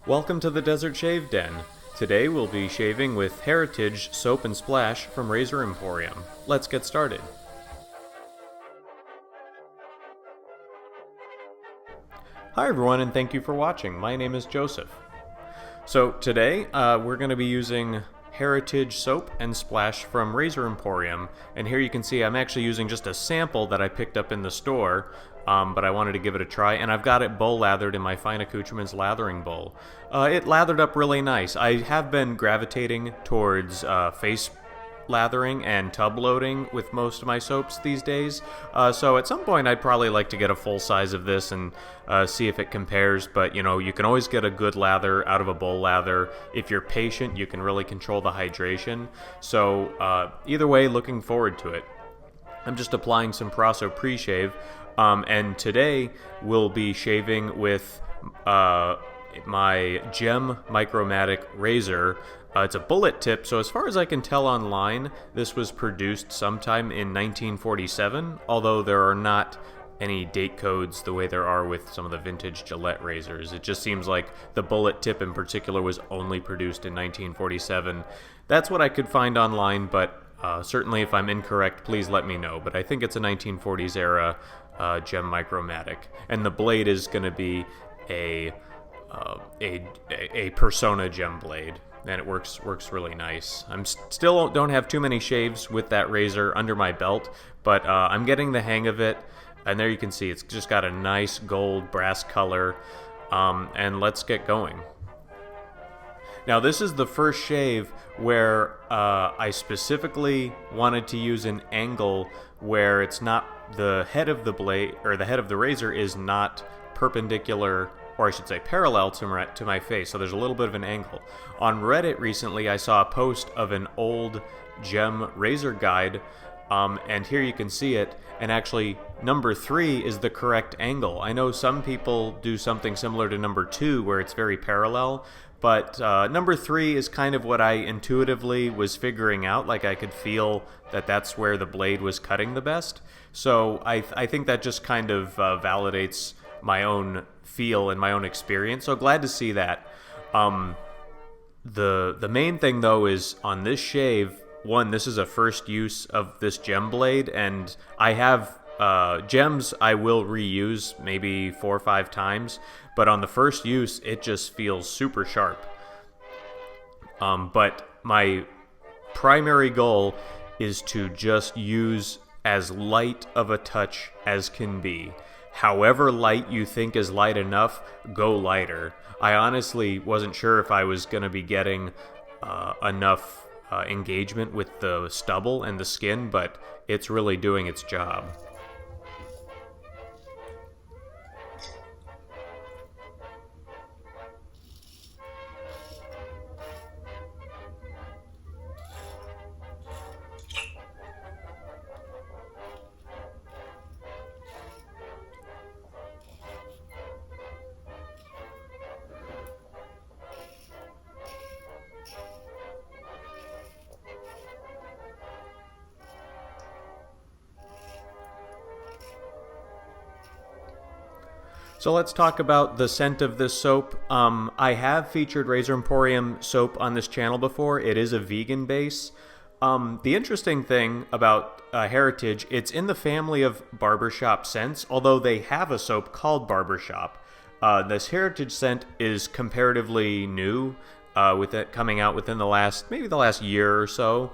Welcome to the Desert Shave Den. Today we'll be shaving with Heritage Soap and Splash from Razor Emporium. Let's get started. Hi everyone and thank you for watching. My name is Joseph. So today we're going to be using Heritage Soap and Splash from Razor Emporium, and here you can see I'm actually using just a sample that I picked up in the store, but I wanted to give it a try, and I've got it bowl lathered in my Fine Accoutrements lathering bowl. It lathered up really nice. I have been gravitating towards face lathering and tub loading with most of my soaps these days, so at some point I'd probably like to get a full size of this and see if it compares, but you know, you can always get a good lather out of a bowl lather. If you're patient, you can really control the hydration, so either way, looking forward to it. I'm just applying some Proraso pre-shave, and today we'll be shaving with my GEM Micromatic razor. It's a bullet tip, so as far as I can tell online, this was produced sometime in 1947, although there are not any date codes the way there are with some of the vintage Gillette razors. It just seems like the bullet tip in particular was only produced in 1947. That's what I could find online, but certainly if I'm incorrect, please let me know. But I think it's a 1940s era GEM Micromatic, and the blade is going to be a Personna GEM blade, and it works really nice. I'm still don't have too many shaves with that razor under my belt, but I'm getting the hang of it, and there you can see it's just got a nice gold brass color, and let's get going. Now this is the first shave where I specifically wanted to use an angle where it's not the head of the blade, or the head of the razor is not perpendicular, or I should say parallel to my face, so there's a little bit of an angle. On Reddit recently I saw a post of an old GEM razor guide, and here you can see it, and actually number 3 is the correct angle. I know some people do something similar to number 2 where it's very parallel, but number 3 is kind of what I intuitively was figuring out, like I could feel that that's where the blade was cutting the best. So I think that just kind of validates my own feel and my own experience, so glad to see that. The main thing though is on this shave, one, this is a first use of this GEM blade, and I have GEMs I will reuse maybe 4 or 5 times, but on the first use it just feels super sharp. But my primary goal is to just use as light of a touch as can be. However light you think is light enough, go lighter. I honestly wasn't sure if I was going to be getting enough engagement with the stubble and the skin, but it's really doing its job. So let's talk about the scent of this soap. I have featured Razor Emporium soap on this channel before. It is a vegan base. The interesting thing about Heritage, it's in the family of barbershop scents, although they have a soap called Barbershop. This Heritage scent is comparatively new, with it coming out within maybe the last year or so.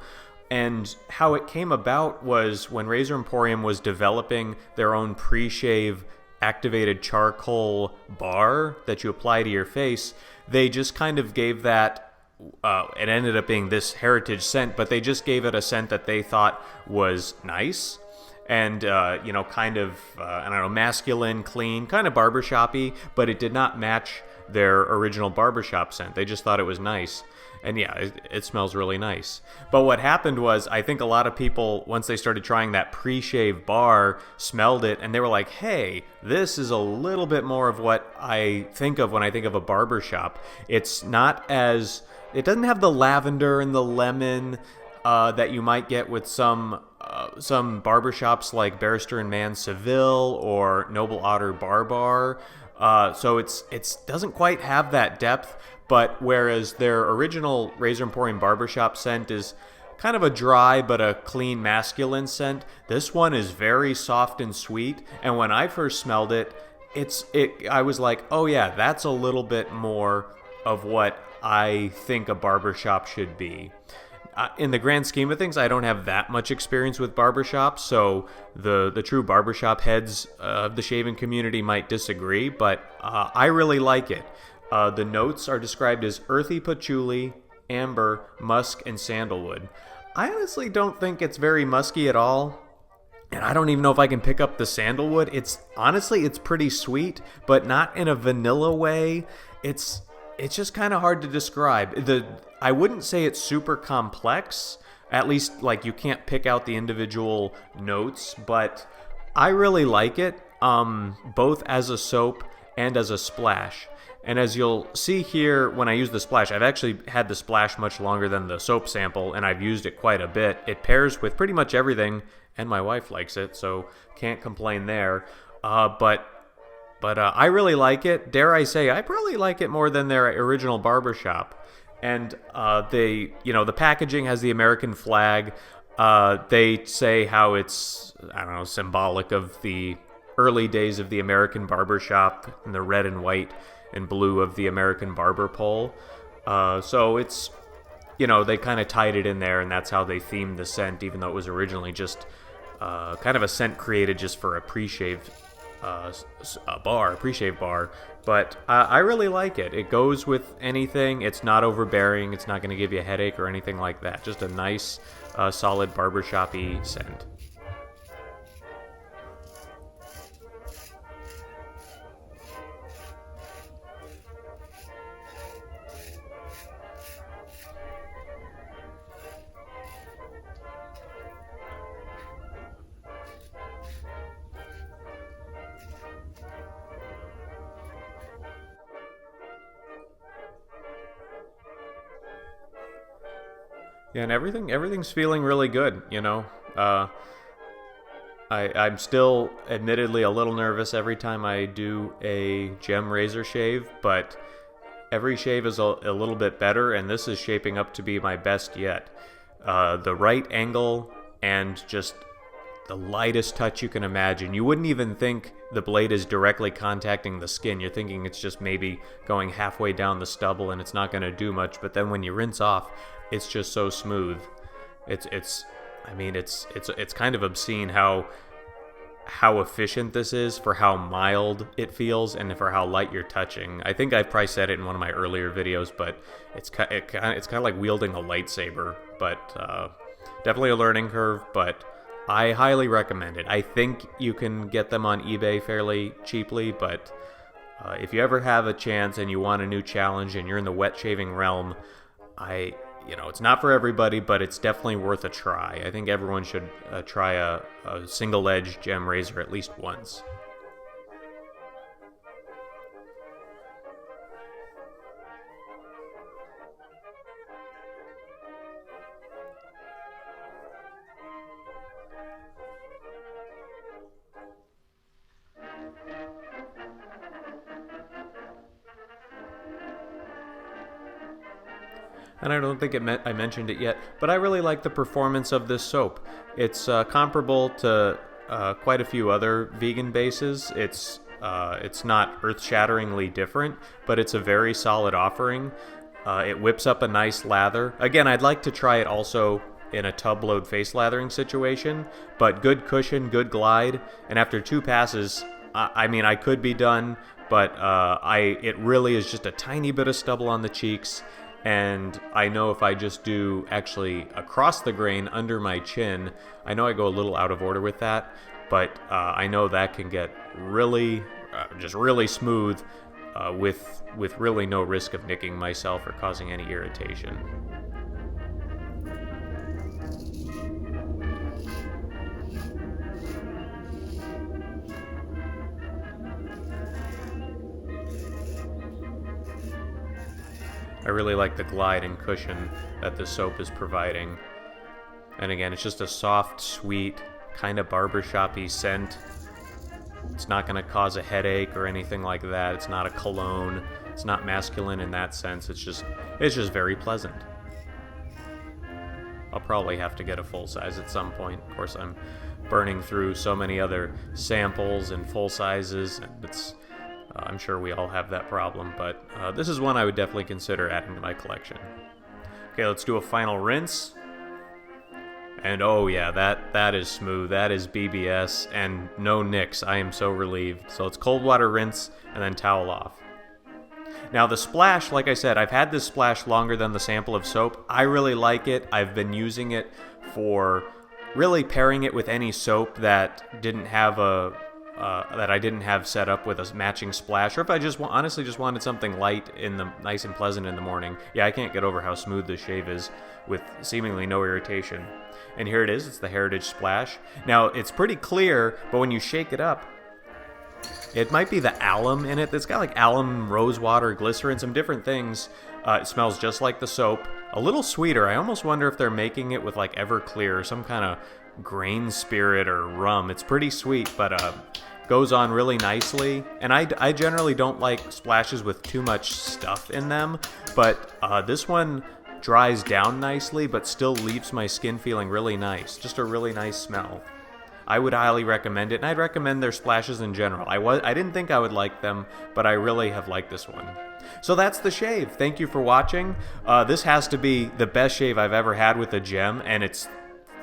And how it came about was when Razor Emporium was developing their own pre-shave activated charcoal bar that you apply to your face. They just kind of gave that, it ended up being this Heritage scent, but they just gave it a scent that they thought was nice and, you know, kind of, I don't know, masculine, clean, kind of barbershop-y, but it did not match their original barbershop scent. They just thought it was nice. And yeah, it smells really nice. But what happened was, I think a lot of people, once they started trying that pre-shave bar, smelled it, and they were like, hey, this is a little bit more of what I think of when I think of a barbershop. It's not as, it doesn't have the lavender and the lemon that you might get with some barbershops like Barrister and Mann Seville or Noble Otter Bar Bar. So it doesn't quite have that depth, but whereas their original Razor Emporium Barbershop scent is kind of a dry but a clean masculine scent, this one is very soft and sweet. And when I first smelled it, I was like, oh yeah, that's a little bit more of what I think a barbershop should be. In the grand scheme of things, I don't have that much experience with barbershops, so the true barbershop heads of the shaving community might disagree, but I really like it. The notes are described as earthy patchouli, amber, musk, and sandalwood. I honestly don't think it's very musky at all, and I don't even know if I can pick up the sandalwood. It's pretty sweet, but not in a vanilla way. It's just kind of hard to describe. I wouldn't say it's super complex, at least like you can't pick out the individual notes, but I really like it, both as a soap and as a splash. And as you'll see here, when I use the splash, I've actually had the splash much longer than the soap sample, and I've used it quite a bit. It pairs with pretty much everything, and my wife likes it, so can't complain there. But I really like it. Dare I say, I probably like it more than their original barbershop. And the packaging has the American flag. They say how it's, I don't know, symbolic of the early days of the American barbershop, and the red and white and blue of the American barber pole. So it's, they kind of tied it in there, and that's how they themed the scent, even though it was originally just kind of a scent created just for a pre-shave bar. But I really like it. It goes with anything. It's not overbearing. It's not going to give you a headache or anything like that. Just a nice, solid barbershop-y scent. Yeah, and everything's feeling really good, I'm still admittedly a little nervous every time I do a gem razor shave, but every shave is a little bit better, and this is shaping up to be my best yet. The right angle and just the lightest touch you can imagine. You wouldn't even think the blade is directly contacting the skin. You're thinking it's just maybe going halfway down the stubble and it's not going to do much, but then when you rinse off, it's just so smooth. It's kind of obscene how efficient this is for how mild it feels and for how light you're touching. I think I've probably said it in one of my earlier videos, but it's kind of like wielding a lightsaber. But definitely a learning curve, but I highly recommend it. I think you can get them on eBay fairly cheaply, but if you ever have a chance and you want a new challenge and you're in the wet shaving realm, it's not for everybody, but it's definitely worth a try. I think everyone should try a single-edge gem razor at least once. And I don't think I mentioned it yet, but I really like the performance of this soap. It's comparable to quite a few other vegan bases. It's not earth-shatteringly different, but it's a very solid offering. It whips up a nice lather. Again, I'd like to try it also in a tub load face lathering situation, but good cushion, good glide, and after 2 passes, I could be done, but it really is just a tiny bit of stubble on the cheeks. And I know if I just do actually across the grain under my chin, I know I go a little out of order with that, but I know that can get really, just really smooth with really no risk of nicking myself or causing any irritation. I really like the glide and cushion that the soap is providing. And again, it's just a soft, sweet, kind of barbershop-y scent. It's not going to cause a headache or anything like that. It's not a cologne. It's not masculine in that sense. It's just very pleasant. I'll probably have to get a full size at some point. Of course, I'm burning through so many other samples and full sizes, and it's I'm sure we all have that problem, but this is one I would definitely consider adding to my collection. Okay, let's do a final rinse. And oh yeah, that is smooth. That is BBS and no nicks. I am so relieved. So it's cold water rinse and then towel off. Now the splash, like I said, I've had this splash longer than the sample of soap. I really like it. I've been using it for really pairing it with any soap that didn't have that I didn't have set up with a matching splash, or if I just honestly just wanted something light nice and pleasant in the morning. Yeah, I can't get over how smooth this shave is with seemingly no irritation. And here it is. It's the Heritage Splash. Now it's pretty clear, but when you shake it up, it might be the alum in it. It's got like alum, rose water, glycerin, some different things. It smells just like the soap. A little sweeter. I almost wonder if they're making it with like Everclear or some kind of grain spirit or rum. It's pretty sweet, but goes on really nicely. And I generally don't like splashes with too much stuff in them, but this one dries down nicely, but still leaves my skin feeling really nice. Just a really nice smell. I would highly recommend it, and I'd recommend their splashes in general. I didn't think I would like them, but I really have liked this one. So that's the shave. Thank you for watching. This has to be the best shave I've ever had with a gem, and it's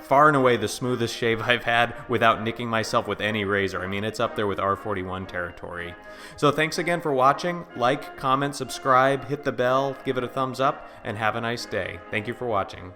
far and away the smoothest shave I've had without nicking myself with any razor. I mean, it's up there with R41 territory. So thanks again for watching. Like, comment, subscribe, hit the bell, give it a thumbs up, and have a nice day. Thank you for watching.